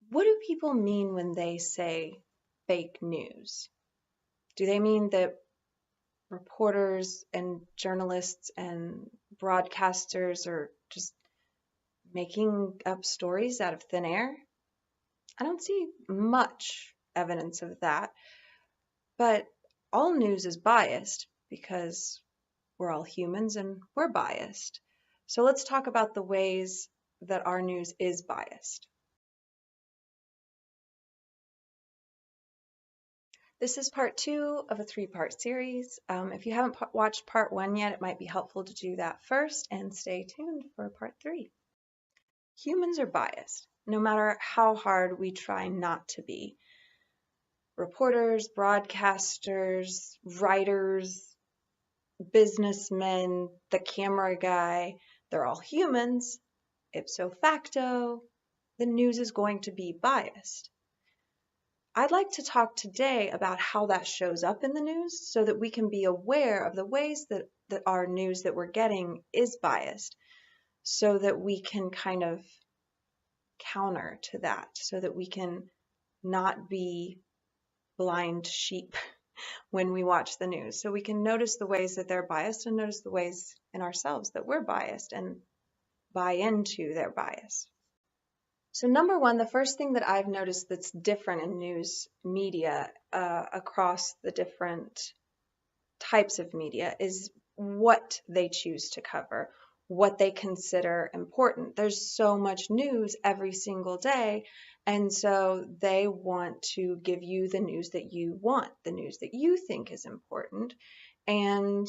What do people mean when they say fake news? Do they mean that reporters and journalists and broadcasters are just making up stories out of thin air? I don't see much evidence of that, but all news is biased because we're all humans and we're biased. So let's talk about the ways that our news is biased. This is part 2 of a 3-part series. If you haven't watched part 1 yet, it might be helpful to do that first and stay tuned for part 3. Humans are biased, no matter how hard we try not to be. Reporters, broadcasters, writers, businessmen, the camera guy, they're all humans. Ipso facto, the news is going to be biased. I'd like to talk today about how that shows up in the news so that we can be aware of the ways that our news that we're getting is biased, so that we can kind of counter to that, so that we can not be blind sheep when we watch the news. So we can notice the ways that they're biased and notice the ways in ourselves that we're biased and buy into their bias. So number one, the first thing that I've noticed that's different in news media across the different types of media is what they choose to cover, what they consider important. There's so much news every single day, and so they want to give you the news that you want, the news that you think is important, and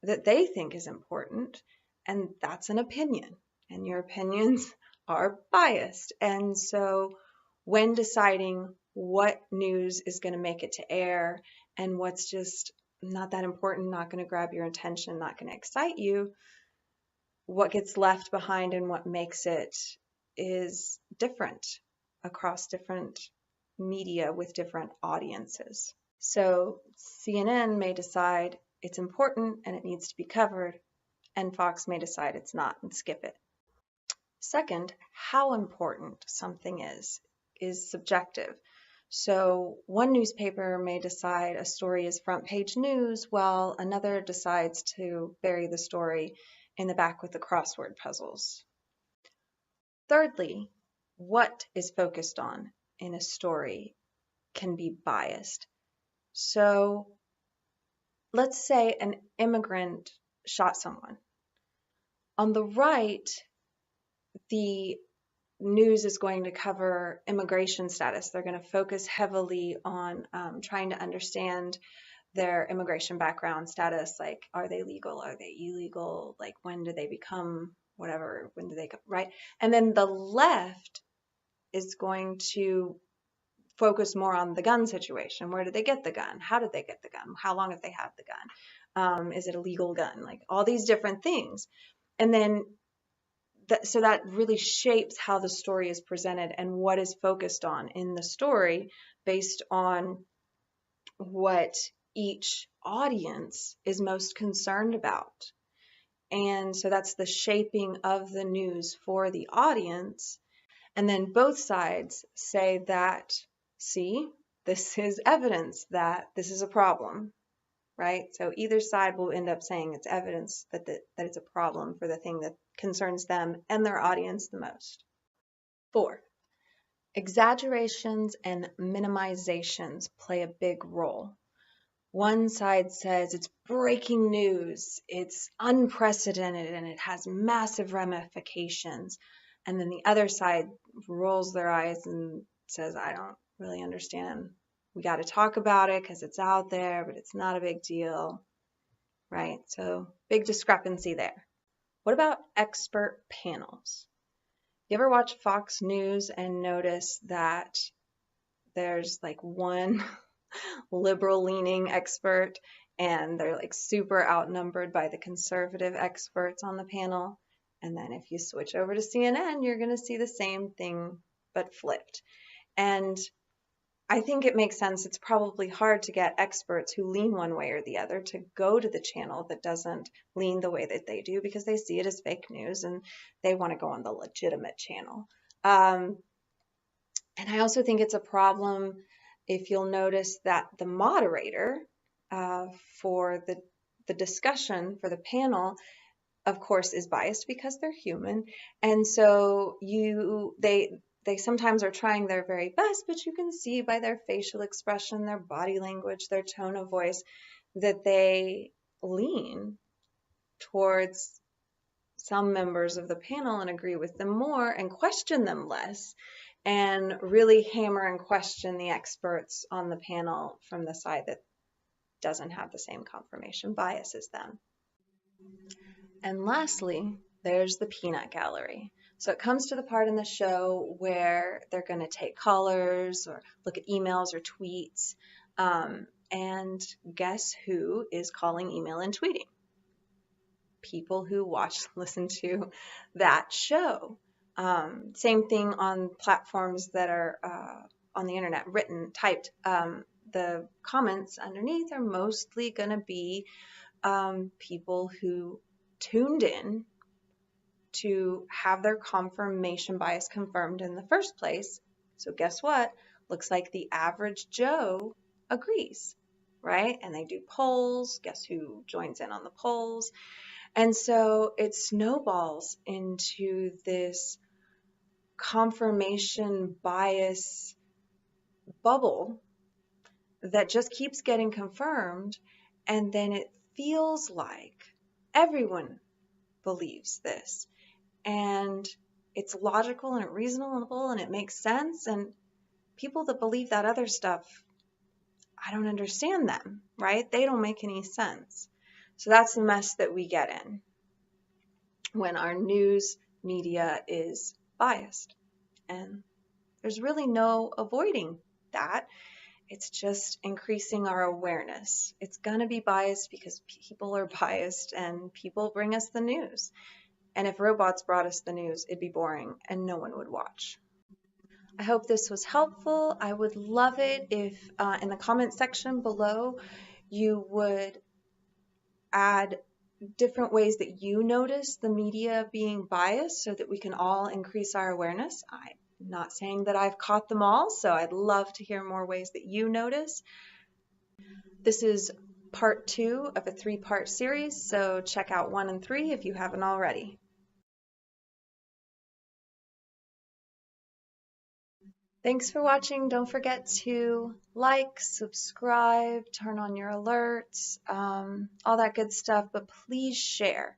that they think is important, and that's an opinion, and your opinions are biased. And so when deciding what news is going to make it to air and what's just not that important, not going to grab your attention, not going to excite you, what gets left behind and what makes it is different across different media with different audiences. So CNN may decide it's important and it needs to be covered, and Fox may decide it's not and skip it. Second, how important something is subjective. So one newspaper may decide a story is front page news, while another decides to bury the story in the back with the crossword puzzles. Thirdly, what is focused on in a story can be biased. So let's say an immigrant shot someone. On the right, the news is going to cover immigration status. They're going to focus heavily on trying to understand their immigration background status, like are they legal, are they illegal, like when do they become whatever, when do they come, right? And then the left is going to focus more on the gun situation. Where did they get the gun? How did they get the gun? How long have they had the gun? Is it a legal gun? Like all these different things. And then so that really shapes how the story is presented and what is focused on in the story based on what each audience is most concerned about. And so that's the shaping of the news for the audience. And then both sides say that, see, this is evidence that this is a problem, right? So either side will end up saying it's evidence that it's a problem for the thing that concerns them and their audience the most. 4, exaggerations and minimizations play a big role. One side says it's breaking news, it's unprecedented, and it has massive ramifications. And then the other side rolls their eyes and says, I don't really understand. We got to talk about it because it's out there, but it's not a big deal, right? So big discrepancy there. What about expert panels? You ever watch Fox News and notice that there's like one liberal leaning expert and they're like super outnumbered by the conservative experts on the panel? And then if you switch over to CNN, you're going to see the same thing but flipped. And I think it makes sense. It's probably hard to get experts who lean one way or the other to go to the channel that doesn't lean the way that they do because they see it as fake news and they want to go on the legitimate channel. And I also think it's a problem if you'll notice that the moderator uh, for the discussion for the panel, of course, is biased because they're human. And so they sometimes are trying their very best, but you can see by their facial expression, their body language, their tone of voice that they lean towards some members of the panel and agree with them more and question them less, and really hammer and question the experts on the panel from the side that doesn't have the same confirmation bias as them. And lastly, there's the peanut gallery. So it comes to the part in the show where they're going to take callers or look at emails or tweets. And guess who is calling, email, and tweeting? People who watch, listen to that show. Same thing on platforms that are on the internet, written, typed. The comments underneath are mostly going to be people who tuned in to have their confirmation bias confirmed in the first place. So guess what? Looks like the average Joe agrees, right? And they do polls. Guess who joins in on the polls? And so it snowballs into this confirmation bias bubble that just keeps getting confirmed. And then it feels like everyone believes this. And it's logical and reasonable and it makes sense. And people that believe that other stuff, I don't understand them, right? They don't make any sense. So that's the mess that we get in when our news media is biased. And there's really no avoiding that. It's just increasing our awareness. It's going to be biased because people are biased and people bring us the news. And if robots brought us the news, it'd be boring and no one would watch. I hope this was helpful. I would love it if in the comment section below you would add different ways that you notice the media being biased so that we can all increase our awareness. I'm not saying that I've caught them all, so I'd love to hear more ways that you notice. This is part 2 of a 3-part series, so check out 1 and 3 if you haven't already. Thanks for watching. Don't forget to like, subscribe, turn on your alerts, all that good stuff, but please share.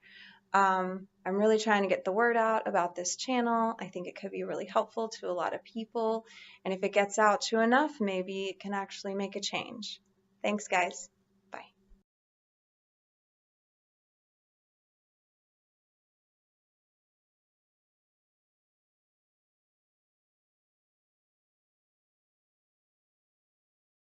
I'm really trying to get the word out about this channel. I think it could be really helpful to a lot of people. And if it gets out to enough, maybe it can actually make a change. Thanks, guys.